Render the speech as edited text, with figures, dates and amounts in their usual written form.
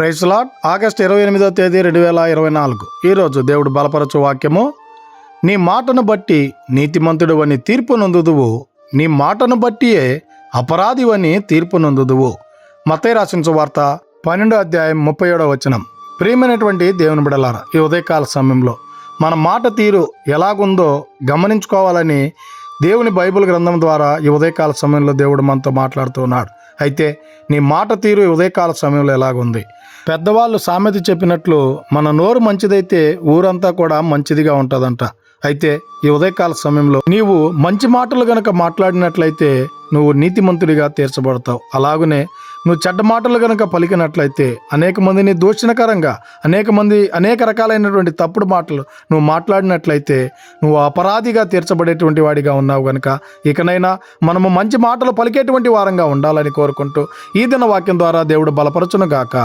Praise lord. August 28వ తేదీ 2024. ఈరోజు దేవుడు బలపరచు వాక్యము. నీ మాటను బట్టి నీతిమంతుడు అని తీర్పు నొందుదువు, నీ మాటను బట్టియే అపరాధివని తీర్పు నొందుదువు. మత్తయి రాసిన సువార్త 12వ అధ్యాయం 37వ వచనం. ప్రియమైనటువంటి దేవుని బిడ్డలారా, ఈ ఉదయకాల సమయంలో మన మాట తీరు ఎలాగుందో గమనించుకోవాలని దేవుని బైబిల్ గ్రంథం ద్వారా ఈ ఉదయకాల సమయంలో దేవుడు మనతో మాట్లాడుతూ ఉన్నాడు. అయితే నీ మాట తీరు ఈ ఉదయకాల సమయంలో ఎలాగుంది? పెద్దవాళ్ళు సామెత చెప్పినట్లు మన నోరు మంచిదైతే ఊరంతా కూడా మంచిదిగా ఉంటుందంట. అయితే ఈ ఉదయకాల సమయంలో నీవు మంచి మాటలు గనక మాట్లాడినట్లయితే నువ్వు నీతిమంతుడిగా తీర్చబడతావు. అలాగనే నువ్వు చెడ్డ మాటలు గనక పలికినట్లయితే అనేక మందిని దూషణకరంగా అనేక రకాలైనటువంటి తప్పుడు మాటలు నువ్వు మాట్లాడినట్లయితే నువ్వు అపరాధిగా తీర్చబడేటువంటి వాడిగా ఉన్నావు. గనక ఇకనైనా మనము మంచి మాటలు పలికేటువంటి వారంగా ఉండాలని కోరుకుంటూ ఈ దిన వాక్యం ద్వారా దేవుడు బలపరచును గాక.